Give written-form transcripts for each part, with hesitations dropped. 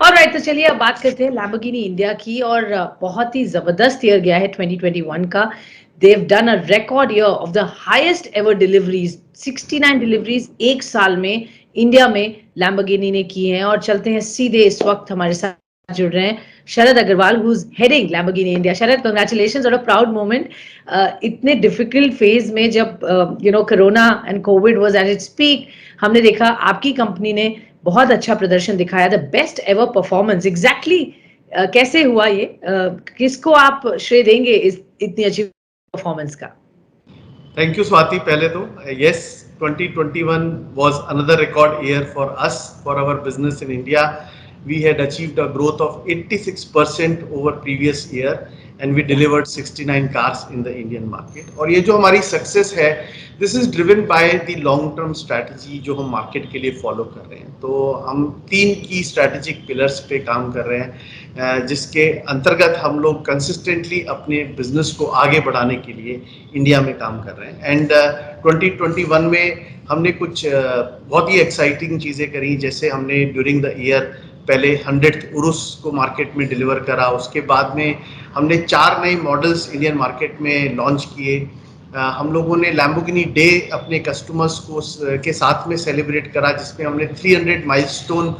Alright, तो चलिए अब बात करते हैं लैम्बोर्गिनी इंडिया की। और बहुत ही जबरदस्त ईयर गया है 2021 का। They've done a record year of the highest ever deliveries, 69 deliveries एक साल में इंडिया में लैम्बोर्गिनी ने की हैं। और चलते हैं सीधे, इस वक्त हमारे साथ जुड़ रहे हैं Sharad Agarwal, who is heading Lamborghini India. Sharad, congratulations, और अ प्राउड मोमेंट। इतने डिफिकल्ट फेज में जब corona and covid was at its peak, हमने देखा आपकी कंपनी ने बहुत अच्छा प्रदर्शन दिखाया, the best ever performance. Exactly कैसे हुआ ये? किसको आप श्रेय देंगे इस इतनी अच्छी परफॉर्मेंस का? Thank you, Swati. पहले तो yes, 2021 was another record year for us, for our business in India. We had achieved a growth of 86% over previous year, and we delivered 69 cars in the Indian market. और ये जो हमारी success है, this is driven by the long term strategy जो हम market के लिए follow कर रहे हैं। तो हम 3 की strategic pillars पे काम कर रहे हैं, जिसके अंतर्गत हम लोग कंसिस्टेंटली अपने बिजनेस को आगे बढ़ाने के लिए इंडिया में काम कर रहे हैं। एंड 2021 में हमने कुछ बहुत ही एक्साइटिंग चीज़ें करी, जैसे हमने ड्यूरिंग द ईयर पहले 100th उरुस को मार्केट में डिलीवर करा। उसके बाद में हमने 4 नए मॉडल्स इंडियन मार्केट में लॉन्च किए। हम लोगों ने लैम्बोर्गिनी डे अपने कस्टमर्स को के साथ में सेलिब्रेट करा, जिसमें हमने 300 माइलस्टोन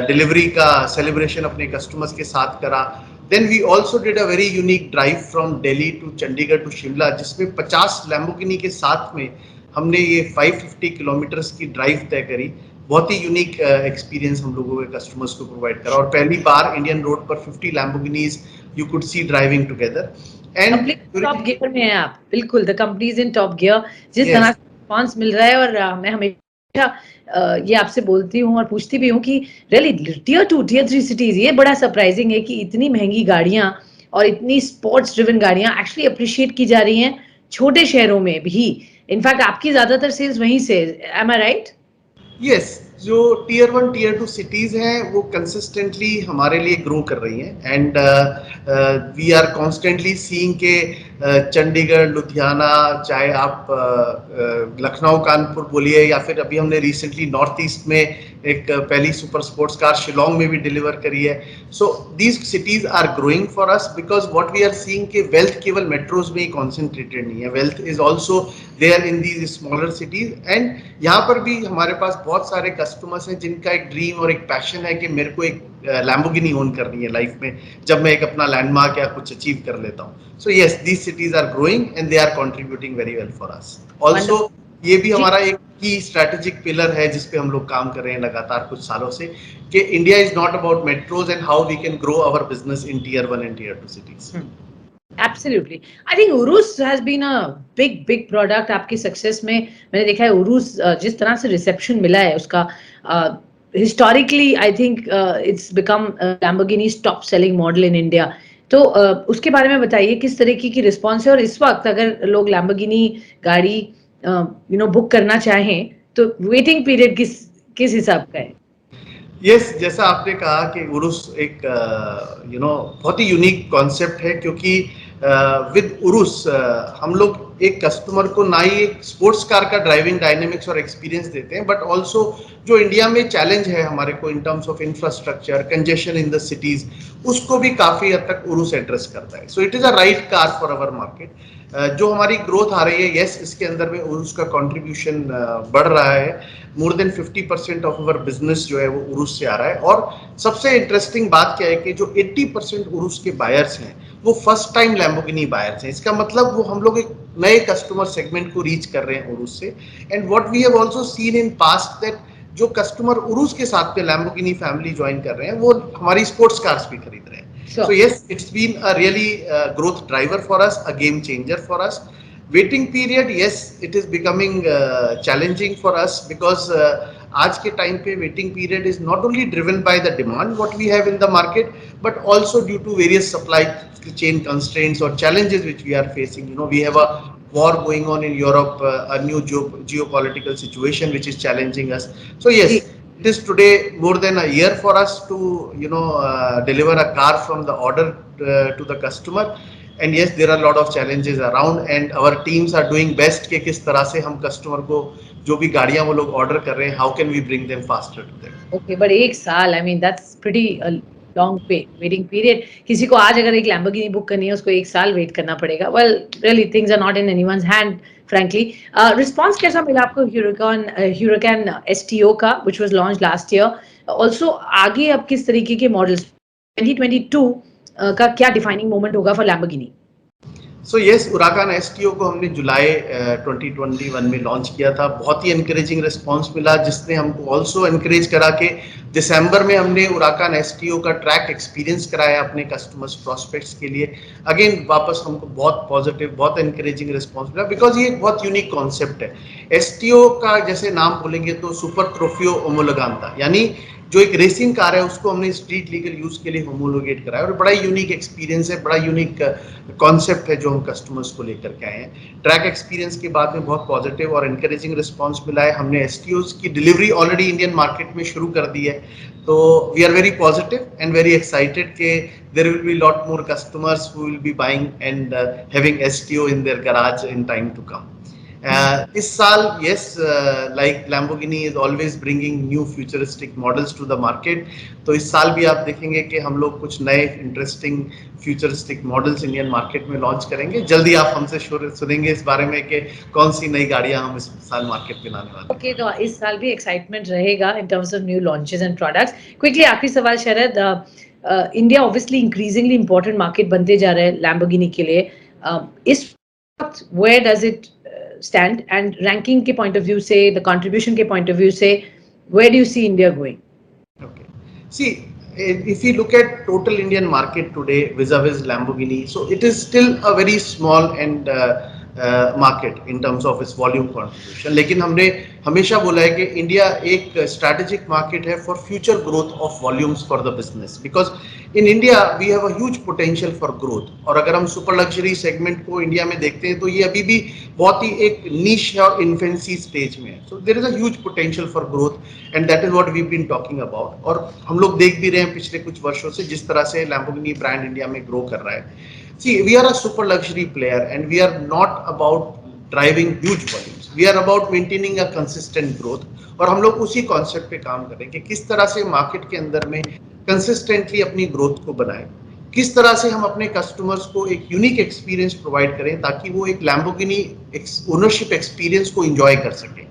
डिलीवरी का सेलिब्रेशन अपने कस्टमर्स के साथ करा। Then we also did a very unique drive from Delhi to Chandigarh to Shimla, जिसमें 50 लैम्बोर्गिनी के साथ में हमने ये 550 किलोमीटर्स की ड्राइव तय करी। बहुत ही यूनिक एक्सपीरियंस हम लोगों के कस्टमर्स को प्रोवाइड करा, और पहली बार इंडियन रोड पर 50 Lamborghinis you could see driving together. And top gear में हैं आप, बिल्कुल, the companies in top gear. जिस तरह यस, से रिस्पॉन्स मिल रहा है, और मैं हमेशा ये आपसे बोलती हूँ और पूछती भी हूँ कि रियली टियर 2 टियर 3 सिटीज, ये बड़ा सरप्राइजिंग है कि इतनी महंगी गाड़ियां और इतनी स्पोर्ट्स ड्रिवन गाड़ियां एक्चुअली अप्रिशिएट की जा रही हैं छोटे शहरों में भी। इनफैक्ट आपकी ज्यादातर सेल्स वहीं से, एम आई राइट? यस, जो टीयर 1 टीयर 2 सिटीज हैं वो कंसिस्टेंटली हमारे लिए ग्रो कर रही हैं। And we are constantly seeing के चंडीगढ़, लुधियाना, चाहे आप लखनऊ, कानपुर बोलिए, या फिर अभी हमने रिसेंटली नॉर्थ ईस्ट में एक पहली सुपर स्पोर्ट्स कार शिलोंग में भी डिलीवर करी है। So these cities are growing for us because what we are seeing के वेल्थ केवल मेट्रोज में ही कॉन्सेंट्रेटेड नहीं है, wealth is also there in these smaller cities. And यहाँ पर भी हमारे पास बहुत सारे कस्टमर्स हैं जिनका एक ड्रीम और एक पैशन है कि मेरे को एक लैम्बोर्गिनी ओन करनी है लाइफ में, जब मैं एक अपना लैंडमार्क या कुछ अचीव कर लेता हूँ। So yes, these cities are growing and they are contributing very well for us also. ये भी जी, हमारा एक की स्ट्रैटेजिक पिलर है जिसपे हम लोग काम कर रहे हैं लगातार कुछ सालों से, कि India is not about metros and how we can grow our business in tier 1 एंड tier 2 cities. Absolutely. I think Urus has been a big product आपकी सक्सेस में। मैंने देखा है उरुस, जिस तरह से रिसेप्शन मिला है उसका, historically I think it's become Lamborghinis top selling model in India. तो उसके बारे में बताइए, किस तरीके की रिस्पॉन्स है, और इस वक्त अगर लोग लैम्बोर्गिनी गाड़ी बुक करना चाहें तो वेटिंग पीरियड किस किस हिसाब का है? यस, जैसा आपने कहा कि उरुस एक बहुत ही यूनिक कॉन्सेप्ट है, क्योंकि विद उरुस हम लोग एक कस्टमर को ना ही एक स्पोर्ट्स कार का ड्राइविंग डायनेमिक्स और एक्सपीरियंस देते हैं, बट ऑल्सो जो इंडिया में चैलेंज है हमारे को इन terms of infrastructure, congestion in the cities, उसको भी काफी हद तक उरुस एड्रेस करता है। So it is a right car for our market. जो हमारी ग्रोथ आ रही है, यस, इसके अंदर में उरुस का कंट्रीब्यूशन बढ़ रहा है। More than 50% of our business जो है वो उरुस से आ रहा है। और सबसे इंटरेस्टिंग बात क्या है कि जो 80% उरुस के बायर्स हैं वो फर्स्ट टाइम लैम्बोर्गिनी बायर्स हैं। इसका मतलब वो हम लोग एक नए कस्टमर सेगमेंट को रीच कर रहे हैं उरुस से। And what we have also seen in past that जो कस्टमर उरुस के साथ में लैम्बोर्गिनी फैमिली ज्वाइन कर रहे हैं वो हमारी स्पोर्ट्स कार्स भी खरीद रहे हैं। So yes, it's been a really growth driver for us, a game changer for us. Waiting period, yes, it is becoming challenging for us because आज के टाइम पे waiting period is not only driven by the demand what we have in the market, but also due to various supply chain constraints or challenges which we are facing. You know, we have a war going on in Europe, a new geopolitical situation which is challenging us. So yes, it is today more than a year for us to deliver a car from the order to the customer. And yes, there are a lot of challenges around, and our teams are doing best कि किस तरह से हम customer को जो भी गाड़ियां वो लोग ऑर्डर कर रहे हैं, how can we bring them faster to them. Okay, but एक साल, I mean that's pretty long waiting period. किसी को आज अगर एक लैम्बोर्गिनी बुक करनी है, उसको एक साल वेट करना पड़ेगा. Well, really things are not in anyone's hand, frankly. Response कैसा मिला आपको ह्यूराकन STO का, which was launch last year? Also आगे अब किस तरीके के मॉडल्स 2022 का क्या डिफाइनिंग मोमेंट होगा for Lamborghini? So yes, Huracan STO को हमने जुलाई 2021 में लॉन्च किया था. बहुत ही एनकरेजिंग रिस्पांस मिला, जिसने हमको ऑल्सो एनकरेज करा के दिसंबर में हमने उराकान STO का ट्रैक एक्सपीरियंस कराया अपने कस्टमर्स प्रोस्पेक्ट्स के लिए. अगेन वापस हमको बहुत पॉजिटिव, बहुत एनकरेजिंग रिस्पांस मिला, बिकॉज ये एक बहुत यूनिक कॉन्सेप्ट है. STO का जैसे नाम बोलेंगे तो सुपर ट्रोफियो ओमोलोगांता, यानी जो एक रेसिंग कार है उसको हमने स्ट्रीट लीगल यूज के लिए होमोलोगेट कराया. और बड़ा यूनिक एक्सपीरियंस है, बड़ा यूनिक कॉन्सेप्ट है जो हम कस्टमर्स को लेकर के आए हैं. ट्रैक एक्सपीरियंस के बाद में बहुत पॉजिटिव और एनकरेजिंग रिस्पांस मिला है. हमने STOs की डिलीवरी ऑलरेडी इंडियन मार्केट में शुरू कर दी है. तो we are very positive and very excited के there will be lot more customers who will be buying and having STO in their garage in time to come. इस साल yes, like Lamborghini is always bringing new futuristic models to the market. तो इस साल भी आप देखेंगे कि हम लोग कुछ नए interesting futuristic models Indian market में लॉन्च करेंगे. जल्दी आप हमसे सुनेंगे इस बारे में कि कौन सी नई गाड़ियां हम इस साल मार्केट में लाने वाले हैं. ओके, तो इस साल भी एक्साइटमेंट रहेगा in terms of new launches and products. Quickly आखिरी सवाल Sharad, India obviously increasingly important market बनते जा रहा है लैम्बोर्गिनी के लिए. इस वक्त where does it stand, and ranking के point of view से, the contribution के point of view से, where do you see India going? Okay, see, if you look at total Indian market today vis-a-vis Lamborghini, so it is still a very small and market in terms of its volume contribution. लेकिन हमने हमेशा बोला है कि India एक strategic market है for future growth of volumes for the business, because in India we have a huge potential for growth. और अगर हम super luxury segment को इंडिया में देखते हैं तो ये अभी भी बहुत ही एक niche या infancy stage में है. So there is a huge potential for growth and that is what we've been talking about. और हम लोग देख भी रहे हैं पिछले कुछ वर्षों से जिस तरह से Lamborghini brand इंडिया में grow कर रहा है. See, we are a super luxury player and we are not about driving huge volumes. We are about maintaining a consistent growth. और हम लोग उसी कॉन्सेप्ट पे काम कर रहे हैं कि किस तरह से मार्केट के अंदर में कंसिस्टेंटली अपनी ग्रोथ को बनाएं, किस तरह से हम अपने कस्टमर्स को एक यूनिक एक्सपीरियंस प्रोवाइड करें ताकि वो एक Lamborghini ओनरशिप एक्सपीरियंस को एंजॉय कर सकें.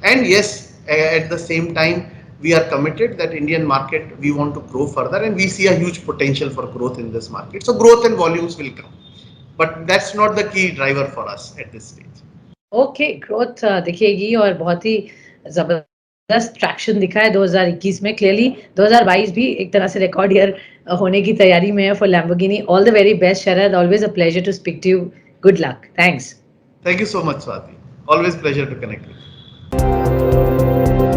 And yes, at the same time we are committed that Indian market we want to grow further and we see a huge potential for growth in this market. So growth and volumes will come, but that's not the key driver for us at this stage. Okay, growth दिखेगी और बहुत ही जबरदस्त traction दिखा है 2021 में. Clearly 2022 भी एक तरह से रिकॉर्ड ईयर होने की तैयारी में है for Lamborghini. All the very best Sharad, always a pleasure to speak to you. Good luck. Thanks. Thank you so much, Swati. Always pleasure to connect with you.